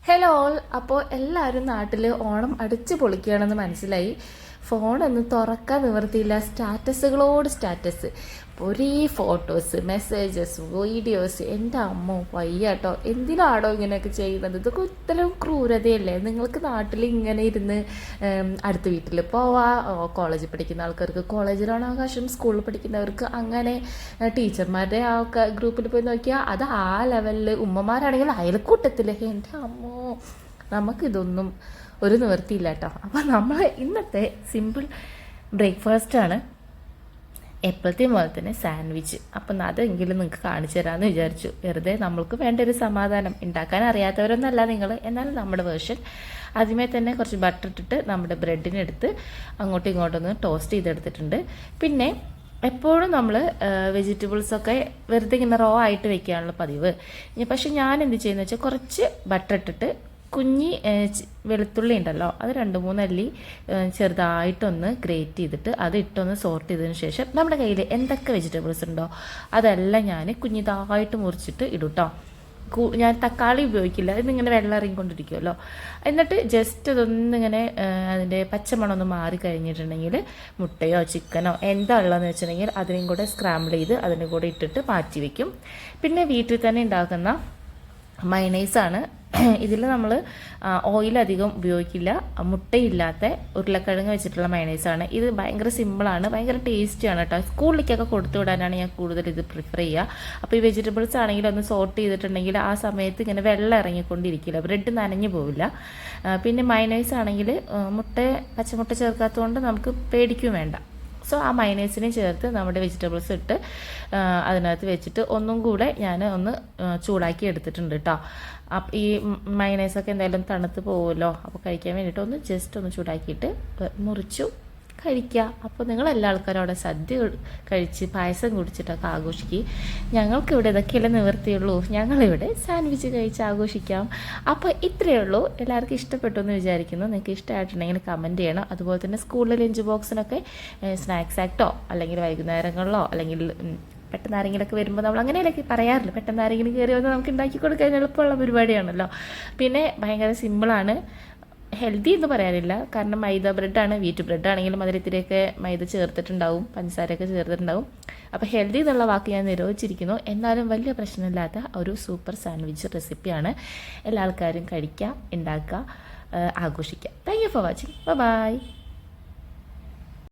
Hello all. അപ്പോൾ എല്ലാവരും നാട്ടിൽ ഓണം അടിച്ചു പൊളിക്കുകയാണെന്ന് മനസ്സിലായി. ഫോണൊന്നും തുറക്കാൻ നിവർത്തിയില്ല. സ്റ്റാറ്റസുകളോട് സ്റ്റാറ്റസ്, ഒരേ ഫോട്ടോസ്, മെസ്സേജസ്, വീഡിയോസ്. എൻ്റെ അമ്മ വയ്യാട്ടോ. എന്തിനാണോ ഇങ്ങനെയൊക്കെ ചെയ്യുന്നത്? ഇതൊക്കെ ഇത്തരം ക്രൂരതയല്ലേ? നിങ്ങൾക്ക് നാട്ടിൽ ഇങ്ങനെ ഇരുന്ന് അടുത്ത വീട്ടിൽ പോവാ, കോളേജിൽ പഠിക്കുന്ന ആൾക്കാർക്ക് കോളേജിലാണ് അവകാശം, സ്കൂളിൽ പഠിക്കുന്നവർക്ക് അങ്ങനെ, ടീച്ചർമാരുടെ ആ ഗ്രൂപ്പിൽ പോയി നോക്കിയാൽ അത് ആ ലെവലിൽ, ഉമ്മമാരാണെങ്കിൽ അയൽക്കൂട്ടത്തിൽ. എൻ്റെ അമ്മോ, നമുക്കിതൊന്നും ഒരു നിവൃത്തിയില്ല കേട്ടോ. അപ്പോൾ നമ്മൾ ഇന്നത്തെ സിമ്പിൾ ബ്രേക്ക്ഫാസ്റ്റാണ്, എപ്പോഴത്തെയും പോലെ തന്നെ സാൻഡ്വിച്ച്. അപ്പം അതെങ്കിലും നിങ്ങൾക്ക് കാണിച്ചു തരാമെന്ന് വിചാരിച്ചു. വെറുതെ നമ്മൾക്ക് വേണ്ട ഒരു സമാധാനം. ഉണ്ടാക്കാൻ അറിയാത്തവരൊന്നല്ല നിങ്ങൾ, എന്നാലും നമ്മുടെ വേർഷൻ. ആദ്യമേ തന്നെ കുറച്ച് ബട്ടർ ഇട്ടിട്ട് നമ്മുടെ ബ്രെഡിനെടുത്ത് അങ്ങോട്ടും ഇങ്ങോട്ടൊന്ന് ടോസ്റ്റ് ചെയ്തെടുത്തിട്ടുണ്ട്. പിന്നെ എപ്പോഴും നമ്മൾ വെജിറ്റബിൾസൊക്കെ വെറുതെ ഇങ്ങനെ റോ ആയിട്ട് വെക്കാനുള്ള പതിവ്. പക്ഷെ ഞാൻ എന്ത് ചെയ്യുന്നത് വെച്ചാൽ കുറച്ച് ബട്ടർ ഇട്ടിട്ട് കുഞ്ഞി വെളുത്തുള്ളി ഉണ്ടല്ലോ, അത് 2-3 അല്ലി ചെറുതായിട്ടൊന്ന് ഗ്രേറ്റ് ചെയ്തിട്ട് അത് ഇട്ടൊന്ന് സോർട്ട് ചെയ്തതിന് ശേഷം നമ്മുടെ കയ്യിൽ എന്തൊക്കെ വെജിറ്റബിൾസ് ഉണ്ടോ അതെല്ലാം ഞാൻ കുഞ്ഞിതായിട്ട് മുറിച്ചിട്ട് ഇടും കേട്ടോ. ഞാൻ തക്കാളി ഉപയോഗിക്കില്ല, ഇതിങ്ങനെ വെള്ളം ഇറങ്ങിക്കൊണ്ടിരിക്കുമല്ലോ. എന്നിട്ട് ജസ്റ്റ് അതൊന്നിങ്ങനെ അതിൻ്റെ പച്ചമണമൊന്ന് മാറി കഴിഞ്ഞിട്ടുണ്ടെങ്കിൽ മുട്ടയോ ചിക്കനോ എന്താ ഉള്ളതെന്ന് വെച്ചിട്ടുണ്ടെങ്കിൽ അതിനെയും കൂടെ സ്ക്രാമ്പിൾ ചെയ്ത് അതിൻ്റെ കൂടെ ഇട്ടിട്ട് മാറ്റി വയ്ക്കും. പിന്നെ വീട്ടിൽ തന്നെ ഉണ്ടാക്കുന്ന മയണൈസാണ്. ഇതിൽ നമ്മൾ ഓയിൽ അധികം ഉപയോഗിക്കില്ല. മുട്ടയില്ലാത്ത ഉരുളക്കിഴങ്ങ് വെച്ചിട്ടുള്ള മയണൈസാണ് ഇത്. ഭയങ്കര സിമ്പിളാണ്, ഭയങ്കര ടേസ്റ്റിയാണ് കേട്ടോ. സ്കൂളിലേക്കൊക്കെ കൊടുത്തു വിടാനാണ് ഞാൻ കൂടുതൽ ഇത് പ്രിഫർ ചെയ്യുക. അപ്പോൾ ഈ വെജിറ്റബിൾസ് ആണെങ്കിൽ ഒന്ന് സോർട്ട് ചെയ്തിട്ടുണ്ടെങ്കിൽ ആ സമയത്ത് ഇങ്ങനെ വെള്ളം ഇറങ്ങിക്കൊണ്ടിരിക്കില്ല, ബ്രെഡ് നനഞ്ഞു പോവില്ല. പിന്നെ മയണൈസ് ആണെങ്കിൽ പച്ചമുട്ട ചേർക്കാത്തതുകൊണ്ട് നമുക്ക് പേടിക്കും വേണ്ട. സോ ആ മയണൈസിനെ ചേർത്ത് നമ്മുടെ വെജിറ്റബിൾസ് ഇട്ട് അതിനകത്ത് വെച്ചിട്ട് ഒന്നും കൂടെ ഞാൻ ഒന്ന് ചൂടാക്കി എടുത്തിട്ടുണ്ട് കേട്ടോ. അപ്പം ഈ മയണൈസൊക്കെ എന്തായാലും തണുത്ത് പോകുമല്ലോ, അപ്പോൾ കഴിക്കാൻ വേണ്ടിയിട്ട് ഒന്ന് ജസ്റ്റ് ഒന്ന് ചൂടാക്കിയിട്ട് മുറിച്ചു കഴിക്കുക. അപ്പോൾ നിങ്ങളെല്ലാ ആൾക്കാരും അവിടെ സദ്യ കഴിച്ച് പായസം കുടിച്ചിട്ടൊക്കെ ആഘോഷിക്കുക. ഞങ്ങൾക്കിവിടെ ഇതൊക്കെയല്ലേ നിവൃത്തിയുള്ളൂ, ഞങ്ങളിവിടെ സാൻഡ്വിച്ച് കഴിച്ച് ആഘോഷിക്കാം. അപ്പോൾ ഇത്രയേ ഉള്ളൂ. എല്ലാവർക്കും ഇഷ്ടപ്പെട്ടു എന്ന് വിചാരിക്കുന്നു. നിങ്ങൾക്ക് ഇഷ്ടമായിട്ടുണ്ടെങ്കിൽ കമൻറ്റ് ചെയ്യണം. അതുപോലെ തന്നെ സ്കൂളിലെ ലഞ്ച് ബോക്സിനൊക്കെ സ്നാക്സ് ആക്ടോ അല്ലെങ്കിൽ വൈകുന്നേരങ്ങളിലോ അല്ലെങ്കിൽ പെട്ടെന്ന് ആരെങ്കിലുമൊക്കെ വരുമ്പോൾ നമ്മൾ അങ്ങനെയൊക്കെ പറയാറില്ല, പെട്ടെന്ന് ആരെങ്കിലും കയറി വന്ന് നമുക്ക് ഉണ്ടാക്കി കൊടുക്കാൻ എളുപ്പമുള്ള പരിപാടിയാണല്ലോ. പിന്നെ ഭയങ്കര സിമ്പിളാണ്, ഹെൽത്തി എന്ന് പറയാനില്ല. കാരണം മൈദ ബ്രെഡാണ്. വീറ്റ് ബ്രെഡ് ആണെങ്കിലും അതിലിത്തിരിയൊക്കെ മൈദ ചേർത്തിട്ടുണ്ടാവും, പഞ്ചസാരയൊക്കെ ചേർത്തിട്ടുണ്ടാവും. അപ്പോൾ ഹെൽത്തി എന്നുള്ള വാക്ക് ഞാൻ നിരോധിച്ചിരിക്കുന്നു. എന്നാലും വലിയ പ്രശ്നമില്ലാത്ത ഒരു സൂപ്പർ സാൻഡ്വിച്ച് റെസിപ്പിയാണ്. എല്ലാ ആൾക്കാരും കഴിക്കുക, ഉണ്ടാക്കുക, ആഘോഷിക്കുക. Thank you for watching. By.